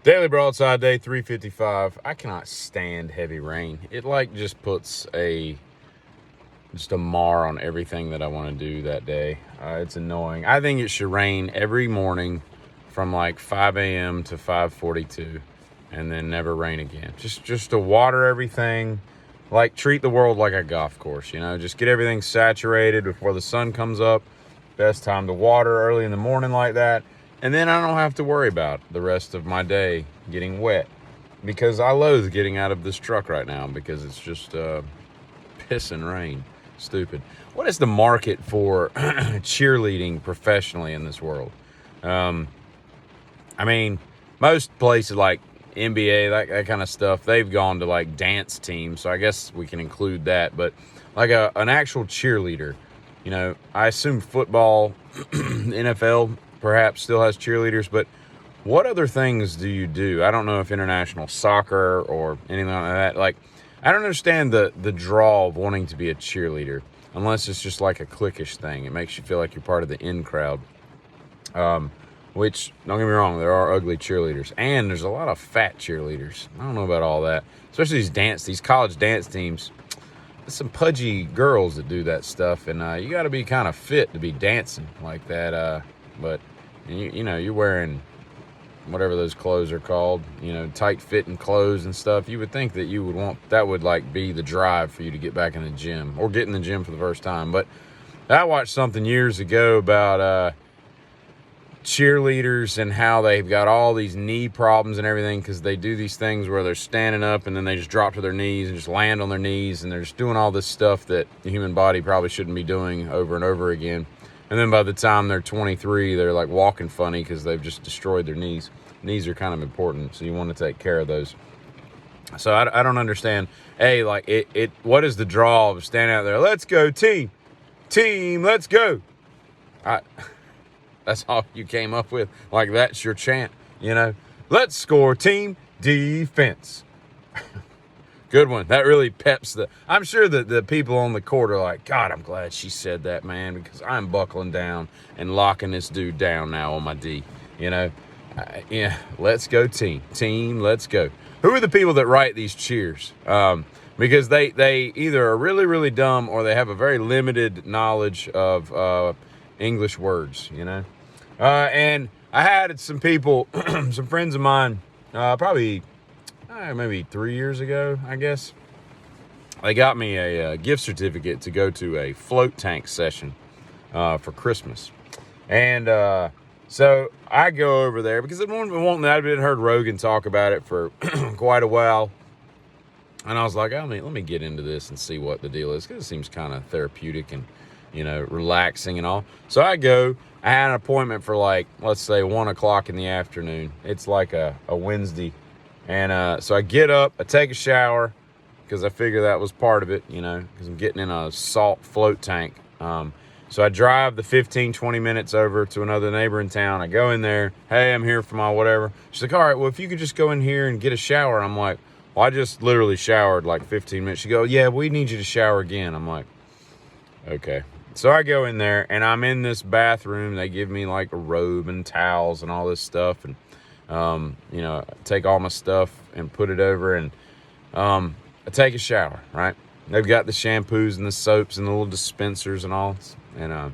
Daily Broadside, day 355. I cannot stand heavy rain. It just puts just a mar on everything that I want to do that day. It's annoying. I think it should rain every morning from like 5 a.m. to 5:42, and then never rain again. Just to water everything, treat the world like a golf course. Just get everything saturated before the sun comes up. Best time to water early in the morning like that. And then I don't have to worry about the rest of my day getting wet, because I loathe getting out of this truck right now because it's just piss and rain. Stupid. What is the market for cheerleading professionally in this world? I mean, most places like NBA, that kind of stuff, they've gone to like dance teams, so I guess we can include that. But like an actual cheerleader, I assume football, NFL perhaps still has cheerleaders, but what other things do you do? I don't know if international soccer or anything like that. I don't understand the draw of wanting to be a cheerleader, unless it's just like a cliquish thing. It makes you feel like you're part of the in crowd. Which, don't get me wrong, there are ugly cheerleaders, and there's a lot of fat cheerleaders. I don't know about all that, especially these college dance teams. There's some pudgy girls that do that stuff, and you got to be kind of fit to be dancing like that. But you're wearing whatever those clothes are called, tight fitting clothes and stuff. You would think that you would want, that would be the drive for you to get back in the gym or get in the gym for the first time. But I watched something years ago about cheerleaders and how they've got all these knee problems and everything because they do these things where they're standing up and then they just drop to their knees and just land on their knees, and they're just doing all this stuff that the human body probably shouldn't be doing over and over again. And then by the time they're 23, they're walking funny because they've just destroyed their knees. Knees are kind of important, so you want to take care of those. So I don't understand. Hey, what is the draw of standing out there? Let's go, team, let's go. That's all you came up with. That's your chant, Let's score, team, defense. Good one. That really peps I'm sure that the people on the court are like, God, I'm glad she said that, man, because I'm buckling down and locking this dude down now on my D. Yeah, let's go, team, let's go. Who are the people that write these cheers? Because they either are really, really dumb or they have a very limited knowledge of English words, And I had some people, some friends of mine, probably maybe 3 years ago, I guess. They got me a gift certificate to go to a float tank session for Christmas. And so I go over there because I've heard Rogan talk about it for quite a while. And I was like, let me get into this and see what the deal is, because it seems kind of therapeutic and, relaxing and all. So I go. I had an appointment for let's say 1 o'clock in the afternoon. It's like a Wednesday. And so I get up, I take a shower, because I figure that was part of it, because I'm getting in a salt float tank. So I drive the 15, 20 minutes over to another neighboring town. I go in there. Hey, I'm here for my whatever. She's like, all right, well, if you could just go in here and get a shower. I'm like, well, I just literally showered 15 minutes. She goes, yeah, we need you to shower again. I'm like, okay. So I go in there, and I'm in this bathroom. They give me a robe and towels and all this stuff. And, take all my stuff and put it over, and I take a shower, right? They've got the shampoos and the soaps and the little dispensers and all. And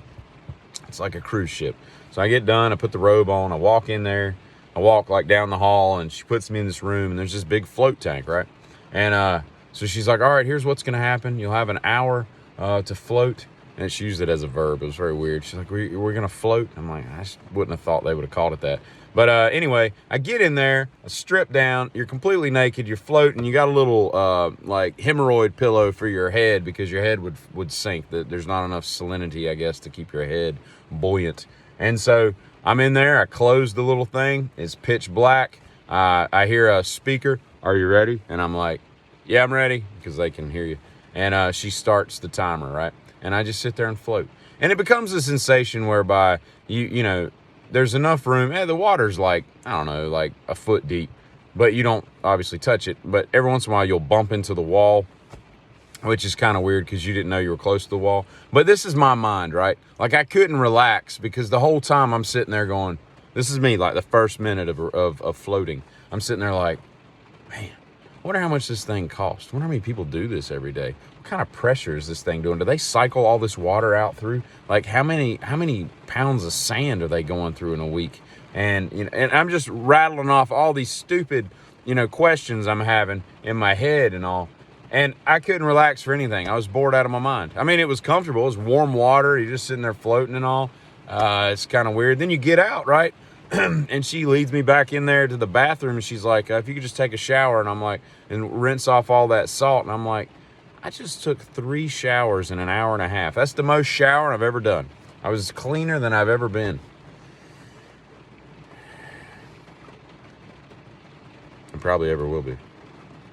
it's like a cruise ship. So I get done. I put the robe on. I walk in there. I walk down the hall, and she puts me in this room, and there's this big float tank, right? And so she's like, all right, here's what's going to happen. You'll have an hour to float. And she used it as a verb. It was very weird. She's like, we're going to float? I'm like, I just wouldn't have thought they would have called it that. But anyway, I get in there, I strip down, you're completely naked, you're floating, you got a little hemorrhoid pillow for your head because your head would sink. There's not enough salinity, I guess, to keep your head buoyant. And so I'm in there, I close the little thing, it's pitch black. I hear a speaker, are you ready? And I'm like, yeah, I'm ready, because they can hear you. And she starts the timer, right? And I just sit there and float. And it becomes a sensation whereby there's enough room. The water's a foot deep, but you don't obviously touch it. But every once in a while you'll bump into the wall, which is kind of weird because you didn't know you were close to the wall. But this is my mind, right? I couldn't relax because the whole time I'm sitting there going, This is me, like the first minute of floating. I'm sitting there like, man, I wonder how much this thing costs. I wonder how many people do this every day. What kind of pressure is this thing doing? Do they cycle all this water out through? Like how many pounds of sand are they going through in a week? And and I'm just rattling off all these stupid, questions I'm having in my head and all. And I couldn't relax for anything. I was bored out of my mind. I mean, it was comfortable. It was warm water. You're just sitting there floating and all. It's kind of weird. Then you get out, right? And she leads me back in there to the bathroom, and she's like, if you could just take a shower. And I'm like, and rinse off all that salt. And I'm like, I just took 3 showers in an hour and a half. That's the most showering I've ever done. I was cleaner than I've ever been. And probably ever will be.